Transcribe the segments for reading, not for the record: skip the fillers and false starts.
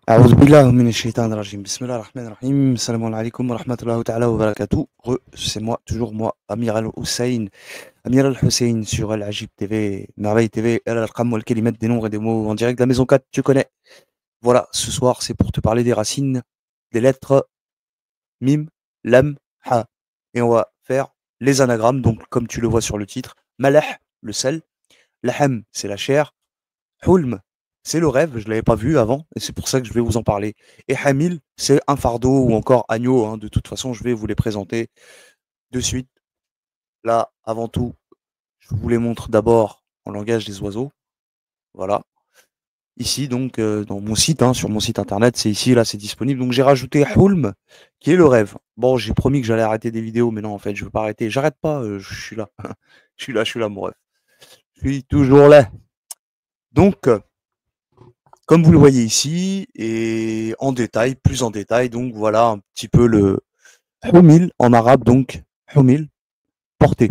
أعوذ بالله من الشيطان الرجيم. Bismillah ar-Rahman ar-Rahim. Salam alaikum wa rahmatullahi ta'ala wa barakatuh. C'est moi, toujours moi, Amir Al-Hussein. Amir Al-Hussein sur Al-Ajib TV, Merveille TV, Al-Arqam wal Kalimat, des nombres et des mots en direct de la maison 4, tu connais. Voilà, ce soir, c'est pour te parler des racines des lettres Mim, Lam, Ha. Et on va faire les anagrammes, donc comme tu le vois sur le titre. Maleh, le sel. Lahem, c'est la chair. Hulm, c'est le rêve, je ne l'avais pas vu avant, et c'est pour ça que je vais vous en parler. Et Hamil, c'est un fardeau ou encore agneau, hein. De toute façon, je vais vous les présenter de suite. Là, avant tout, je vous les montre d'abord en langage des oiseaux. Voilà. Ici, donc, dans mon site, hein, sur mon site internet, c'est ici, là, c'est disponible. Donc, j'ai rajouté Hulm, qui est le rêve. Bon, j'ai promis que j'allais arrêter des vidéos, mais non, en fait, je ne veux pas arrêter. J'arrête pas, je suis là. Je suis là, mon rêve. Je suis toujours là. Donc, comme vous le voyez ici, et en détail, plus en détail, donc voilà un petit peu le humil en arabe, donc humil, portée,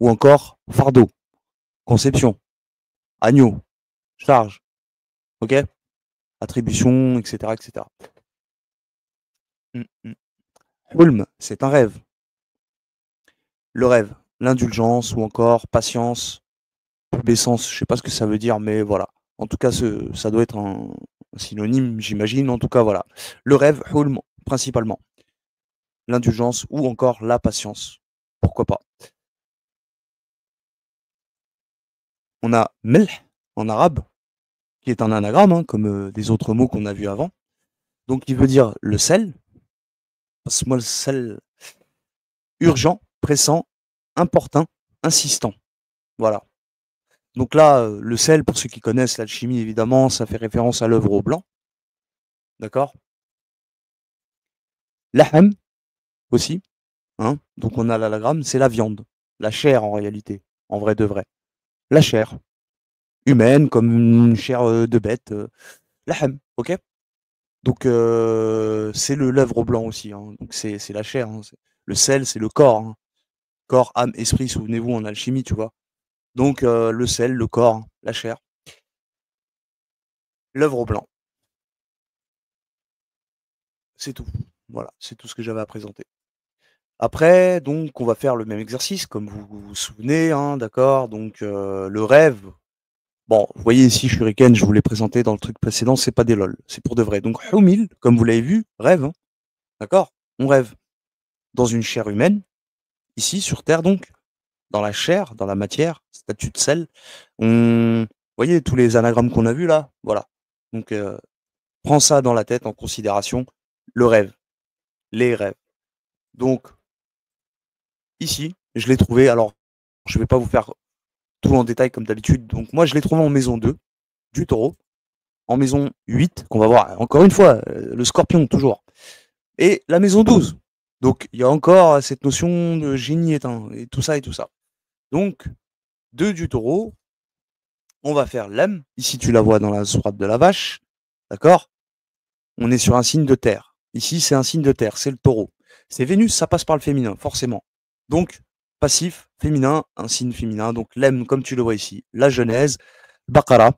ou encore fardeau, conception, agneau, charge, ok, attribution, etc., etc. Hulm, c'est un rêve. Le rêve, l'indulgence, ou encore patience, pubescence, je sais pas ce que ça veut dire, mais voilà. En tout cas, ça doit être un synonyme, j'imagine. En tout cas, voilà. Le rêve, hulm, principalement. L'indulgence ou encore la patience. Pourquoi pas. On a melh en arabe, qui est un anagramme, hein, comme des autres mots qu'on a vus avant. Donc, il veut dire le sel, small sel, urgent, pressant, importun, insistant. Voilà. Donc là, le sel, pour ceux qui connaissent l'alchimie, évidemment, ça fait référence à l'œuvre au blanc. D'accord. Lahem aussi. Hein. Donc on a l'anagramme, c'est la viande. La chair en réalité, en vrai de vrai. La chair. Humaine, comme une chair de bête. Lahem, ok. Donc c'est l'œuvre au blanc aussi. Hein. Donc c'est la chair. Hein. Le sel, c'est le corps. Hein. Corps, âme, esprit, souvenez-vous en alchimie, tu vois. Donc le sel, le corps, hein, la chair. L'œuvre au blanc. C'est tout. Voilà, c'est tout ce que j'avais à présenter. Après, donc, on va faire le même exercice, comme vous vous souvenez, hein, d'accord. Donc, le rêve. Bon, vous voyez ici, Shuriken, je vous l'ai présenté dans le truc précédent, c'est pas des lol, c'est pour de vrai. Donc, Humil, comme vous l'avez vu, rêve, hein, d'accord. On rêve dans une chair humaine, ici, sur Terre, donc, dans la chair, dans la matière, statut de sel. Vous voyez tous les anagrammes qu'on a vus là? Voilà. Donc, prends ça dans la tête en considération, le rêve, les rêves. Donc, ici, je l'ai trouvé. Alors, je vais pas vous faire tout en détail comme d'habitude. Donc, moi, je l'ai trouvé en maison 2 du taureau, en maison 8, qu'on va voir encore une fois, le scorpion, toujours, et la maison 12. Donc, il y a encore cette notion de génie éteint, et tout ça et tout ça. Donc, 2 du taureau, on va faire l'âme. Ici, tu la vois dans la sourate de la vache. D'accord. On est sur un signe de terre. Ici, c'est un signe de terre, c'est le taureau. C'est Vénus, ça passe par le féminin, forcément. Donc, passif, féminin, un signe féminin. Donc, l'em, comme tu le vois ici, la Genèse, Baqara.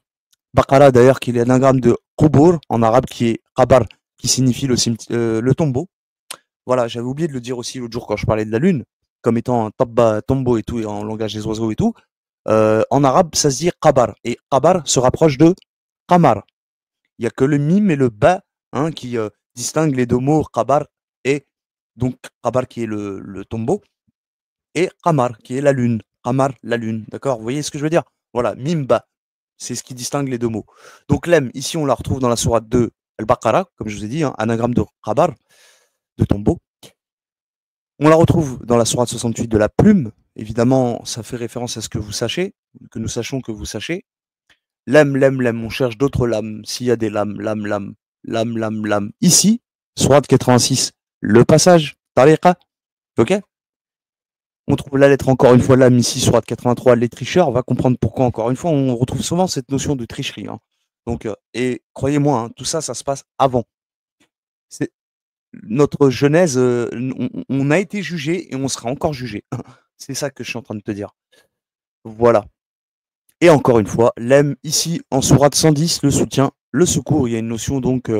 Baqara, d'ailleurs, qui est l'anagramme de Qubur, en arabe, qui est Qabar, qui signifie le tombeau. Voilà, j'avais oublié de le dire aussi l'autre jour quand je parlais de la lune, comme étant un tabba, tombeau et tout, et en langage des oiseaux et tout. En arabe, ça se dit Qabar. Et Qabar se rapproche de Qamar. Il n'y a que le mime et le ba, hein, qui distinguent les deux mots Qabar et donc Qabar qui est le tombeau et Qamar qui est la lune. Qamar, la lune. D'accord. Vous voyez ce que je veux dire? Voilà, mime ba. C'est ce qui distingue les deux mots. Donc l'em, ici on la retrouve dans la sourate 2 Al-Baqarah, comme je vous ai dit, hein, anagramme de Qabar, de tombeau. On la retrouve dans la sourate 68 de la plume. Évidemment, ça fait référence à ce que vous sachez, que nous sachions que vous sachez. Lame, lame, lame, on cherche d'autres lames. S'il y a des lames, lame, lame, lame, lame, lame. Ici, Sourate 86, le passage, tariqa, ok. On trouve la lettre encore une fois lame ici, Sourate 83, les tricheurs. On va comprendre pourquoi encore une fois, on retrouve souvent cette notion de tricherie. Hein. Donc, et croyez-moi, hein, tout ça, ça se passe avant. C'est notre genèse, on a été jugé et on sera encore jugé. C'est ça que je suis en train de te dire. Voilà. Et encore une fois, l'aime ici en sourate 110, le soutien, le secours. Il y a une notion donc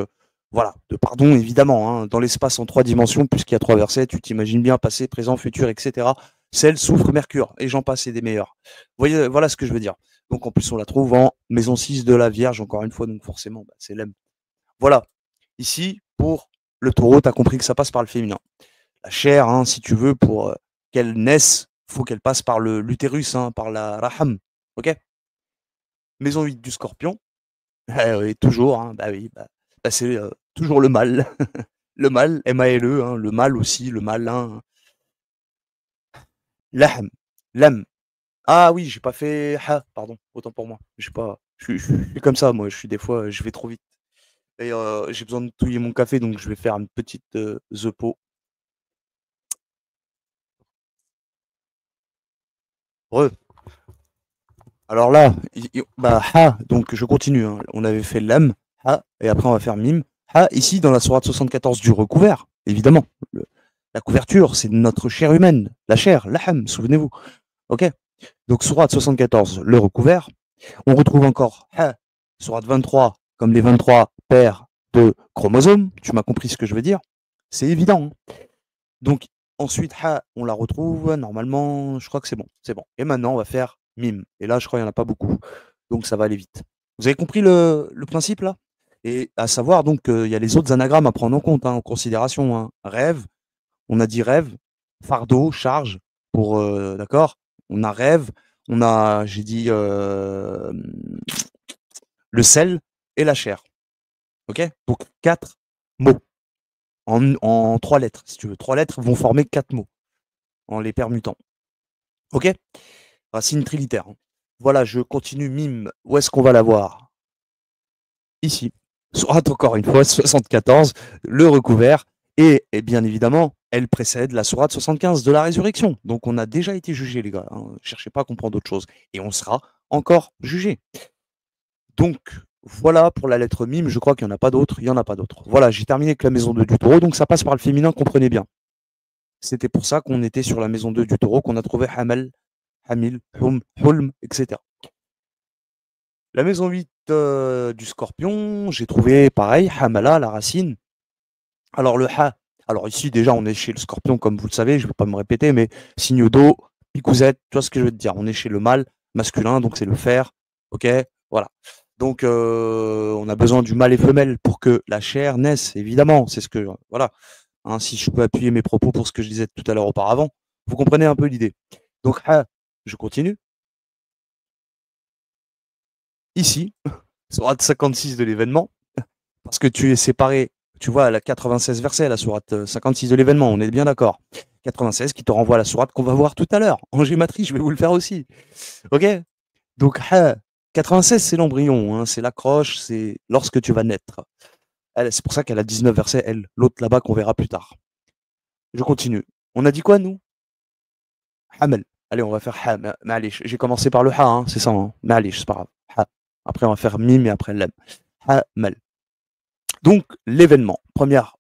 Voilà, de pardon évidemment, hein, dans l'espace en 3 dimensions, puisqu'il y a 3 versets, tu t'imagines bien passé, présent, futur, etc. Sel, soufre, mercure, et j'en passe, et des meilleurs. Vous voyez, voilà ce que je veux dire. Donc en plus, on la trouve en maison 6 de la Vierge, encore une fois, donc forcément, bah, c'est l'âme. Voilà. Ici, pour le taureau, tu as compris que ça passe par le féminin. La chair, hein, si tu veux, pour qu'elle naisse, faut qu'elle passe par l'utérus, hein, par la raham. Ok. Maison 8 du scorpion. Oui, toujours, hein, bah oui, bah, c'est toujours le mal. Le mal, M-A-L-E, hein, le mal aussi, le malin. Lahm, l'âme. Ah oui, j'ai pas fait ha, pardon, autant pour moi. J'ai pas, je suis comme ça, moi. Je suis des fois, je vais trop vite. Et j'ai besoin de touiller mon café, donc je vais faire une petite the pot. Re. Alors là, bah ha, donc je continue, hein. On avait fait l'âme, ha, et après on va faire mime. Ha, ici dans la sourate 74 du recouvert, évidemment. La couverture, c'est notre chair humaine, la chair, l'aham, souvenez-vous. Ok. Donc sourate 74, le recouvert. On retrouve encore ha, sourate 23, comme les 23 paires de chromosomes. Tu m'as compris ce que je veux dire. C'est évident, hein. Donc ensuite ha, on la retrouve normalement. Je crois que c'est bon, c'est bon. Et maintenant on va faire mime. Et là, je crois qu'il n'y en a pas beaucoup, donc ça va aller vite. Vous avez compris le principe là? Et à savoir donc il y a les autres anagrammes à prendre en compte, hein, en considération, hein. Rêve, on a dit rêve, fardeau, charge, pour d'accord. On a rêve, on a, j'ai dit le sel et la chair. Ok. Donc 4 mots en 3 lettres, si tu veux. 3 lettres vont former 4 mots en les permutant. Ok. Racine trilitaire, hein. Voilà, je continue mime. Où est-ce qu'on va la voir? Ici. Soit encore une fois 74, le recouvert. Et bien évidemment, elle précède la sourate 75 de la résurrection. Donc on a déjà été jugé, les gars, hein. Cherchez pas à comprendre d'autres choses. Et on sera encore jugé. Donc voilà pour la lettre mime. Je crois qu'il n'y en a pas d'autres. Il n'y en a pas d'autres. Voilà, j'ai terminé avec la maison 2 du taureau. Donc ça passe par le féminin, comprenez bien. C'était pour ça qu'on était sur la maison 2 du taureau, qu'on a trouvé Hamal, Hamil, Hum, Hulm, etc. La maison 8 du scorpion, j'ai trouvé pareil, Hamala, la racine. Alors le Ha, alors ici déjà on est chez le scorpion comme vous le savez, je ne vais pas me répéter, mais signe d'eau, picousette, tu vois ce que je veux te dire. On est chez le mâle masculin, donc c'est le fer, ok, voilà. Donc on a besoin du mâle et femelle pour que la chair naisse, évidemment. C'est ce que, voilà. Hein, si je peux appuyer mes propos pour ce que je disais tout à l'heure auparavant, vous comprenez un peu l'idée. Donc Ha, je continue. Ici, sourate 56 de l'événement, parce que tu es séparé, tu vois, à la 96 verset, la sourate 56 de l'événement, on est bien d'accord. 96 qui te renvoie à la sourate qu'on va voir tout à l'heure. En gématrie, je vais vous le faire aussi. Ok. Donc, 96, c'est l'embryon, hein, c'est l'accroche, c'est lorsque tu vas naître. C'est pour ça qu'elle a 19 versets, elle, l'autre là-bas qu'on verra plus tard. Je continue. On a dit quoi, nous? Hamel. Allez, on va faire ha, ma'alish. J'ai commencé par le ha, hein, c'est ça, hein. Ma'alish, c'est pas grave. Ha. Après, on va faire mim et après l'em. Hamel. Donc, l'événement. Première,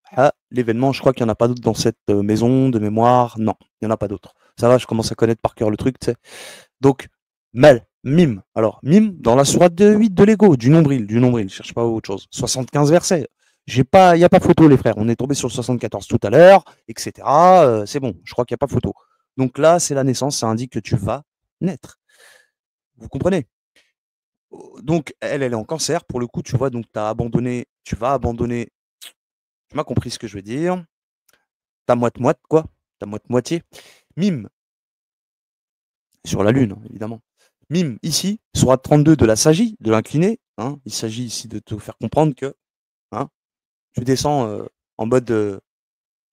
l'événement, je crois qu'il n'y en a pas d'autres dans cette maison de mémoire. Non, il n'y en a pas d'autres. Ça va, je commence à connaître par cœur le truc, tu sais. Donc, mal, mime. Alors, mime, dans la sourate 8 de l'ego, du nombril, cherche pas autre chose. 75 versets. Il n'y a pas photo, les frères. On est tombé sur le 74 tout à l'heure, etc. C'est bon, je crois qu'il n'y a pas photo. Donc là, c'est la naissance, ça indique que tu vas naître. Vous comprenez? Donc, elle est en cancer. Pour le coup, tu vois, donc tu vas abandonner. Tu m'as compris ce que je veux dire. Ta moite-moite, quoi. Ta moite-moitié. Mime, sur la Lune, hein, évidemment. Mime, ici, sourate 32 de la Sagi, de l'incliné. Hein. Il s'agit ici de te faire comprendre que hein, tu descends en mode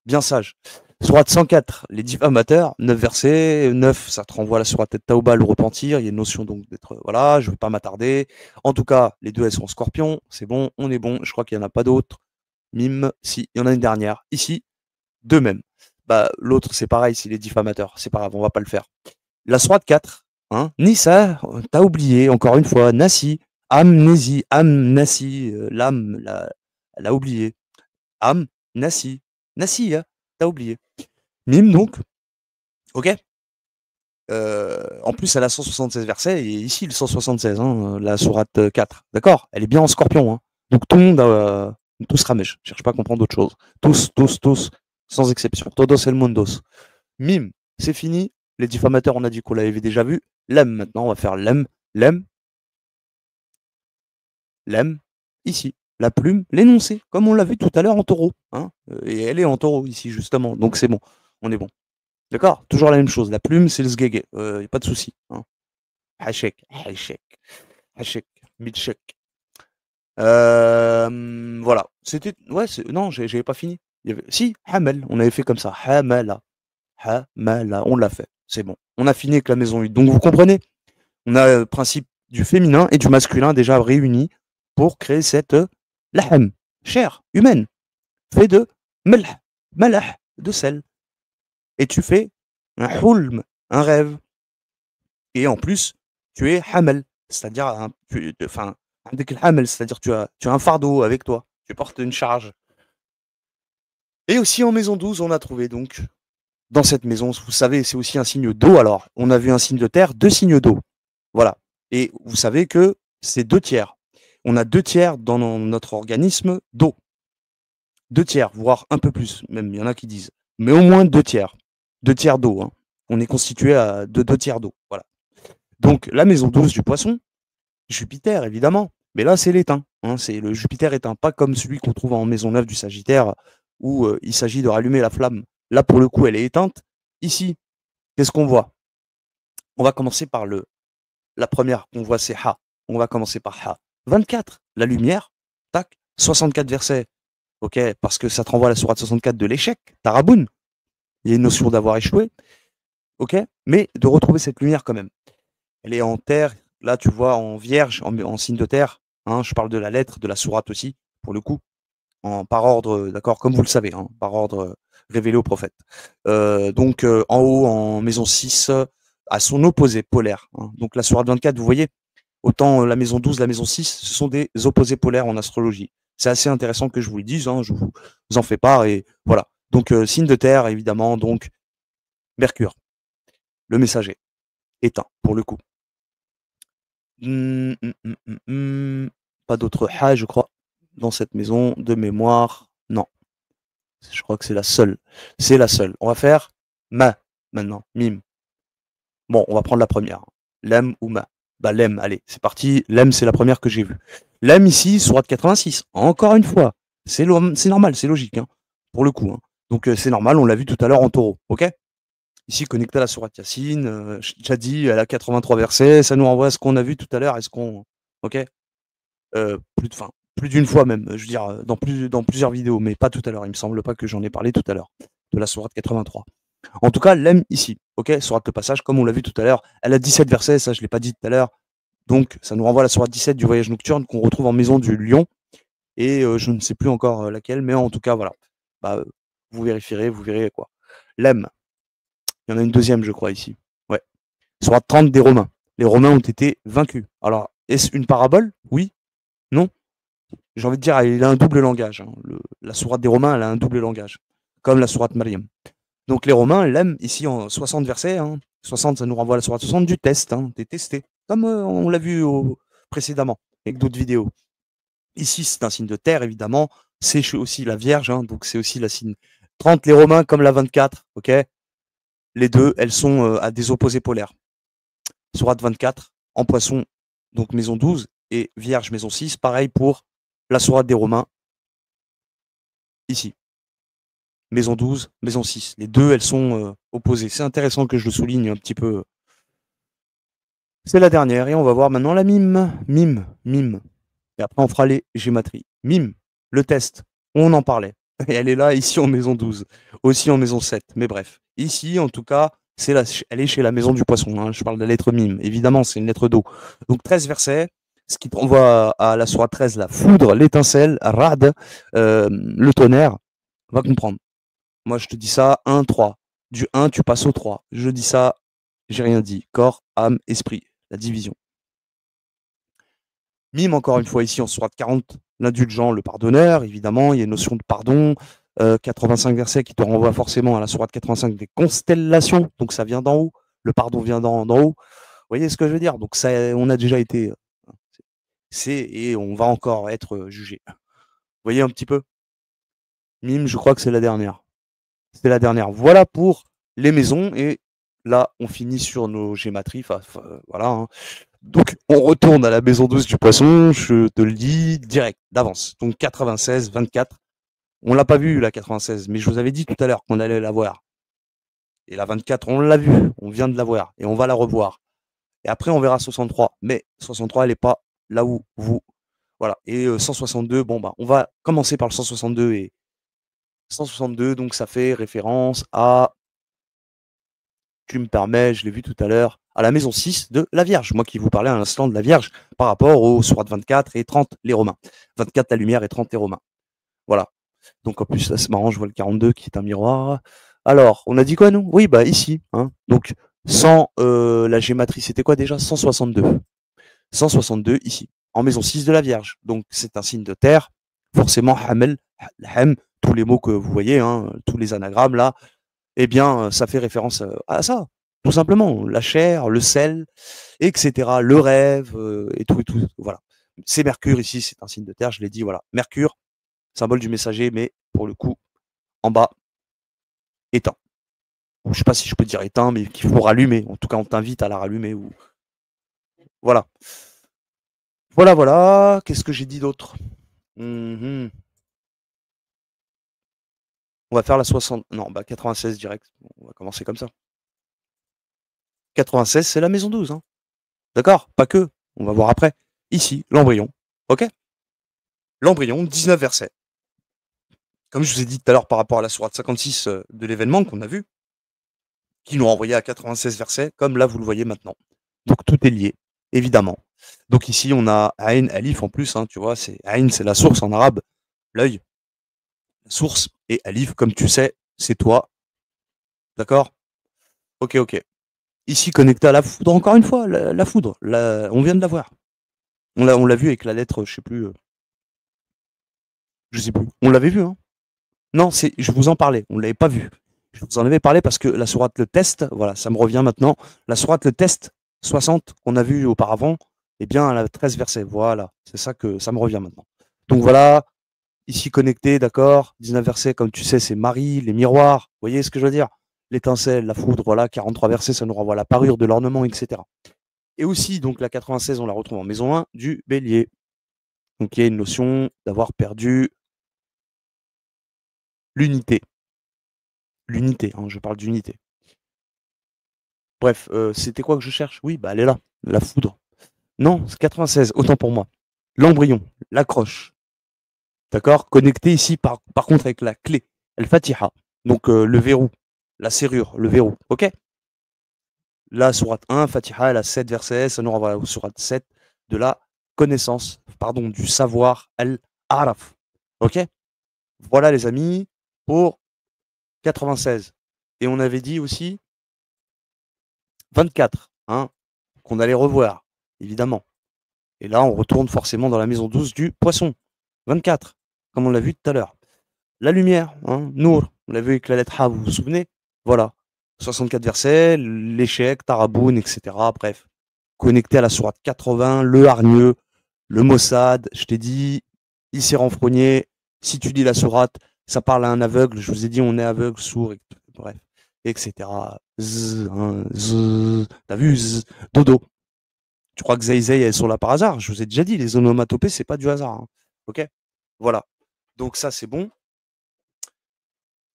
bien sage. Sourate 104, les diffamateurs, 9 versets, 9, ça te renvoie à la sourate Taouba, le repentir. Il y a une notion donc d'être, voilà, je ne vais pas m'attarder. En tout cas, les deux, elles sont en scorpion. C'est bon, on est bon. Je crois qu'il n'y en a pas d'autres. Mime, si, il y en a une dernière. Ici, deux mêmes. Bah, l'autre, c'est pareil, c'est les diffamateurs. C'est pas grave, on va pas le faire. La sourate 4, hein, Nissa, t'as oublié, encore une fois, Nassi, amnésie, amnassi, l'âme, elle a oublié. Am, Nassi, Nassi, hein, t'as oublié. Mime, donc, ok. En plus, elle a 176 versets, et ici, le 176, hein, la sourate 4, d'accord. Elle est bien en scorpion, hein. Donc tout le monde Tous ramesh. Cherche pas à comprendre d'autre chose. Tous, sans exception. Todos el mundos. Mim, c'est fini. Les diffamateurs, on a dit qu'on l'avait déjà vu. Lem, maintenant, on va faire lem. Lem, lem, ici. La plume, l'énoncé, comme on l'a vu tout à l'heure en taureau. Hein, et elle est en taureau ici, justement. Donc c'est bon. On est bon. D'accord. Toujours la même chose. La plume, c'est le sgege. Y a pas de souci. Hein. Hachek, hachek, hachek, milchek. Voilà. C'était. Ouais, non, j'avais pas fini. Si, hamel. On avait fait comme ça. Hamala. Hamala. On l'a fait. C'est bon. On a fini avec la maison 8. Donc vous comprenez, on a le principe du féminin et du masculin déjà réunis pour créer cette lahem, chair humaine, fait de melh, malah, de sel. Et tu fais un hulm, un rêve. Et en plus, tu es hamel, c'est-à-dire enfin, c'est-à-dire tu as un fardeau avec toi, tu portes une charge. Et aussi en maison 12, on a trouvé donc dans cette maison, vous savez, c'est aussi un signe d'eau. Alors, on a vu un signe de terre, 2 signes d'eau. Voilà. Et vous savez que c'est 2 tiers. On a 2 tiers dans notre organisme d'eau. 2 tiers, voire un peu plus, même, il y en a qui disent. Mais au moins 2 tiers. 2 tiers d'eau. Hein. On est constitué de 2 tiers d'eau. Voilà. Donc, la maison 12 du poisson, Jupiter, évidemment. Mais là, c'est l'éteint. Hein. C'est le Jupiter éteint, pas comme celui qu'on trouve en maison 9 du Sagittaire, où il s'agit de rallumer la flamme. Là, pour le coup, elle est éteinte. Ici, qu'est-ce qu'on voit? On va commencer par la première qu'on voit, c'est Ha. On va commencer par Ha. 24, la lumière. Tac. 64 versets. Ok, parce que ça te renvoie à la sourate 64 de l'échec. Taraboun. Il y a une notion d'avoir échoué. Ok, mais de retrouver cette lumière quand même. Elle est en terre. Là, tu vois, en vierge, en signe de terre. Hein, je parle de la lettre, de la sourate aussi, pour le coup. Par ordre, d'accord, comme vous le savez, hein, par ordre révélé au prophète. Donc, en haut, en maison 6, à son opposé polaire. Hein. Donc, la sourate 24, vous voyez, autant la maison 12, la maison 6, ce sont des opposés polaires en astrologie. C'est assez intéressant que je vous le dise, hein, je vous en fais part, et voilà. Donc, signe de terre, évidemment, donc, Mercure, le messager, éteint, pour le coup. Pas d'autre ha, je crois, dans cette maison de mémoire. Non. Je crois que c'est la seule. C'est la seule. On va faire ma maintenant. Mime. Bon, on va prendre la première. Lem ou ma. Bah, lem, allez, c'est parti. Lem, c'est la première que j'ai vue. Lem ici, sourate 86. Encore une fois. C'est normal, c'est logique, hein, pour le coup. Hein. Donc, c'est normal, on l'a vu tout à l'heure en taureau. Ok. Ici, connecté à la sourate Yassine. J'ai déjà dit, elle a 83 versets. Ça nous renvoie à ce qu'on a vu tout à l'heure. Est-ce qu'on. Ok. Plus d'une fois même, je veux dire, dans plusieurs vidéos, mais pas tout à l'heure. Il me semble pas que j'en ai parlé tout à l'heure, de la sourate 83. En tout cas, l'aime ici, ok, sourate le passage, comme on l'a vu tout à l'heure, elle a 17 versets, ça je l'ai pas dit tout à l'heure, donc ça nous renvoie à la sourate 17 du voyage nocturne qu'on retrouve en maison du lion, et je ne sais plus encore laquelle, mais en tout cas, voilà. Bah, vous vérifierez, vous verrez quoi. L'aime, il y en a une deuxième, je crois, ici. Ouais. Sourate 30 des Romains. Les Romains ont été vaincus. Alors, est-ce une parabole? Oui. Non. J'ai envie de dire, il a un double langage. Hein. La sourate des Romains, elle a un double langage, comme la sourate Mariam. Donc les Romains l'aiment ici en 60 versets. Hein. 60, ça nous renvoie à la sourate 60 du test, hein, des testés, comme on l'a vu précédemment avec d'autres vidéos. Ici, c'est un signe de terre, évidemment. C'est aussi la Vierge, hein, donc c'est aussi la signe 30, les Romains, comme la 24. Ok, les deux, elles sont à des opposés polaires. Sourate 24, en poisson, donc maison 12, et Vierge, maison 6. Pareil pour la sourate des Romains, ici. Maison 12, maison 6. Les deux, elles sont opposées. C'est intéressant que je le souligne un petit peu. C'est la dernière. Et on va voir maintenant la mime. Mime, mime. Et après, on fera les gématries. Mime, le test. On en parlait. Et elle est là, ici, en maison 12. Aussi en maison 7. Mais bref. Ici, en tout cas, elle est chez la maison du poisson. Hein. Je parle de la lettre mime. Évidemment, c'est une lettre d'eau. Donc, 13 versets. Ce qui te renvoie à la sourate 13, la foudre, l'étincelle, rad, le tonnerre. On va comprendre. Moi, je te dis ça, 1, 3. Du 1, tu passes au 3. Je dis ça, j'ai rien dit. Corps, âme, esprit. La division. Mime, encore une fois, ici, en sourate 40, l'indulgent, le pardonneur, évidemment, il y a une notion de pardon. 85 versets qui te renvoient forcément à la sourate 85 des constellations. Donc, ça vient d'en haut. Le pardon vient d'en haut. Vous voyez ce que je veux dire? Donc, ça, on a déjà été. Et on va encore être jugé. voyez un petit peu? Mime, je crois que c'est la dernière. C'est la dernière. Voilà pour les maisons et là, on finit sur nos gématries. Voilà, hein. Donc, on retourne à la maison 12 du poisson. Je te le dis direct, d'avance. Donc, 96, 24. On l'a pas vu, la 96, mais je vous avais dit tout à l'heure qu'on allait la voir. Et la 24, on l'a vue. On vient de la voir et on va la revoir. Et après, on verra 63. Mais 63, elle n'est pas là où vous. Voilà. Et 162, bon, bah, on va commencer par le 162 et 162, donc ça fait référence à, tu me permets, je l'ai vu tout à l'heure, à la maison 6 de la Vierge. Moi qui vous parlais à l'instant de la Vierge par rapport aux sourates 24 et 30, les Romains. 24, la lumière, et 30, les Romains. Voilà. Donc en plus, là, c'est marrant, je vois le 42 qui est un miroir. Alors, on a dit quoi, nous? Oui, bah ici. Hein. Donc, sans la gématrie, c'était quoi déjà? 162. 162 ici, en maison 6 de la Vierge. Donc, c'est un signe de terre. Forcément, Hamel, Hem, tous les mots que vous voyez, hein, tous les anagrammes là, eh bien, ça fait référence à ça. Tout simplement, la chair, le sel, etc., le rêve, et tout, et tout. Voilà. C'est Mercure ici, c'est un signe de terre, je l'ai dit, voilà. Mercure, symbole du messager, mais pour le coup, en bas, éteint. Ou je sais pas si je peux dire éteint, mais qu'il faut rallumer. En tout cas, on t'invite à la rallumer. Ou... Voilà. Voilà, voilà. Qu'est-ce que j'ai dit d'autre? On va faire la 60. Non, bah 96 direct. On va commencer comme ça. 96, c'est la maison 12. Hein. D'accord? Pas que. On va voir après. Ici, l'embryon. Ok? L'embryon, 19 versets. Comme je vous ai dit tout à l'heure par rapport à la sourate 56 de l'événement qu'on a vu, qui nous renvoyait à 96 versets, comme là vous le voyez maintenant. Donc tout est lié, évidemment. Donc ici on a Ain Alif en plus, hein, tu vois, c'est Ain, c'est la source en arabe, l'œil, la source, et Alif, comme tu sais, c'est toi. D'accord? Ok, ok. Ici connecté à la foudre, encore une fois, la foudre, on vient de la voir. On l'a vu avec la lettre, je sais plus. On l'avait vu, hein? Non, je vous en parlais, on ne l'avait pas vu. Je vous en avais parlé parce que la sourate le test, voilà, ça me revient maintenant. La sourate le test 60 qu'on a vu auparavant, eh bien, elle a 13 versets. Voilà, c'est ça que ça me revient maintenant. Donc voilà, ici connecté, d'accord, 19 versets, comme tu sais, c'est Marie, les miroirs, vous voyez ce que je veux dire? L'étincelle, la foudre, voilà, 43 versets, ça nous renvoie à la parure de l'ornement, etc. Et aussi, donc la 96, on la retrouve en maison 1 du bélier. Donc il y a une notion d'avoir perdu l'unité. L'unité, hein, je parle d'unité. Bref, c'était quoi que je cherche? Oui, bah elle est là, la foudre. Non, c'est 96, autant pour moi. L'embryon, l'accroche, d'accord? Connecté ici par contre avec la clé, Al-Fatiha. Donc le verrou, la serrure, le verrou, ok? La sourate 1, Fatiha, elle a 7 versets, ça nous renvoie à sourate 7 de la connaissance, pardon, du savoir, Al-Araf. Ok? Voilà les amis, pour 96. Et on avait dit aussi 24, hein, qu'on allait revoir, évidemment. Et là, on retourne forcément dans la maison 12 du poisson. 24, comme on l'a vu tout à l'heure. La lumière, hein, Nour, on l'a vu avec la lettre A, vous vous souvenez? Voilà. 64 versets, l'échec, Taraboun, etc. Bref. Connecté à la sourate 80, le hargneux, le Mossad, je t'ai dit, il s'est renfrogné. Si tu dis la sourate, ça parle à un aveugle. Je vous ai dit, on est aveugle, sourd, bref, etc. Zzz, hein, zzz, t'as vu, zzz, dodo. Tu crois que Zay elles sont là par hasard? Je vous ai déjà dit, les onomatopées, c'est pas du hasard. Hein. Ok? Voilà. Donc ça, c'est bon.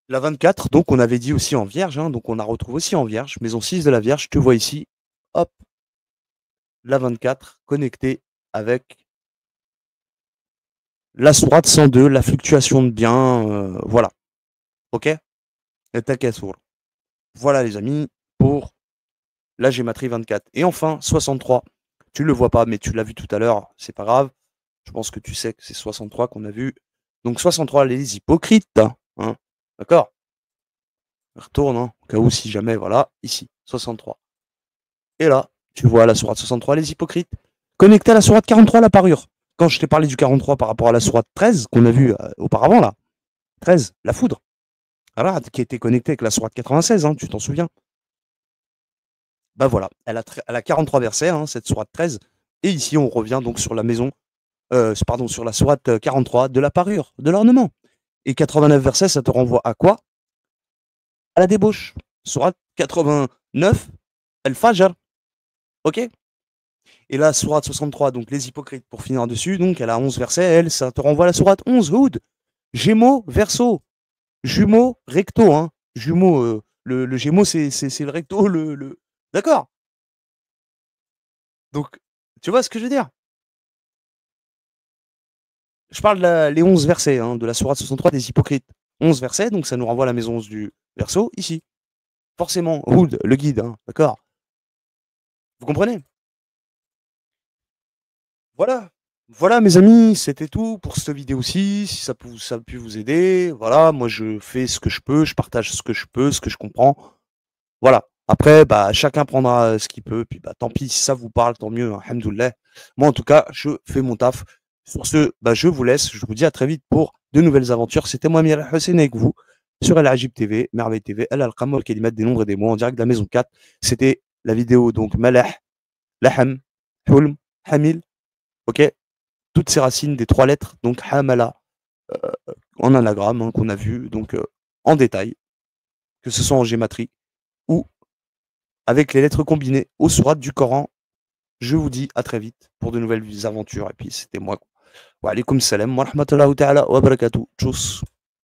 La 24, donc on avait dit aussi en vierge, hein, donc on a retrouvé aussi en vierge, maison 6 de la vierge, tu vois ici, hop, la 24 connectée avec la sourate 102, la fluctuation de biens, voilà. Ok? Et Takasur. Voilà les amis, pour la gématrie 24. Et enfin, 63. Tu le vois pas, mais tu l'as vu tout à l'heure, c'est pas grave. Je pense que tu sais que c'est 63 qu'on a vu. Donc 63, les hypocrites. Hein, d'accord? Retourne, hein, au cas où si jamais, voilà, ici, 63. Et là, tu vois la sourate 63, les hypocrites. Connecté à la sourate 43, la parure. Quand je t'ai parlé du 43 par rapport à la sourate 13 qu'on a vu auparavant, là, 13, la foudre. Voilà, qui était connectée avec la sourate 96, hein, tu t'en souviens? Bah voilà, elle a 43 versets, hein, cette sourate 13. Et ici, on revient donc sur la maison pardon, sur la sourate 43 de la parure, de l'ornement. Et 89 versets, ça te renvoie à quoi? À la débauche. Sourate 89, Al-Fajr. Ok? Et là, sourate 63, donc les hypocrites, pour finir dessus, donc elle a 11 versets, elle, ça te renvoie à la sourate 11, Houd. Gémeaux, Verseau. Jumeaux, recto, hein. Jumeaux, le Gémeaux, c'est le recto, D'accord. Donc, tu vois ce que je veux dire? Je parle les 11 versets hein, de la sourate 63 des hypocrites. 11 versets, donc ça nous renvoie à la maison 11 du Verseau, ici. Forcément, Houd, le guide, hein, d'accord? Vous comprenez? Voilà. Voilà, mes amis, c'était tout pour cette vidéo-ci. Si ça a pu vous aider, voilà, moi je fais ce que je peux, je partage ce que je peux, ce que je comprends. Voilà. Après, bah, chacun prendra ce qu'il peut, puis bah, tant pis, si ça vous parle, tant mieux, hein, alhamdoulilah. Moi, en tout cas, je fais mon taf. Sur ce, bah, je vous laisse. Je vous dis à très vite pour de nouvelles aventures. C'était moi, Miel Hussein, avec vous, sur El Ajib TV, Merveille TV, El Al-Qamar, le Kalimat des nombres et des mots, en direct de la maison 4. C'était la vidéo, donc, Malah, Laham, Hulm, Hamil, ok? Toutes ces racines des 3 lettres, donc Hamala, euh, en anagramme, hein, qu'on a vu, donc, en détail, que ce soit en gématrie ou avec les lettres combinées aux sourates du Coran. Je vous dis à très vite pour de nouvelles aventures. Et puis c'était moi. Wa alaikum salam wa rahmatullahi ta'ala wa barakatuh. Tchuss.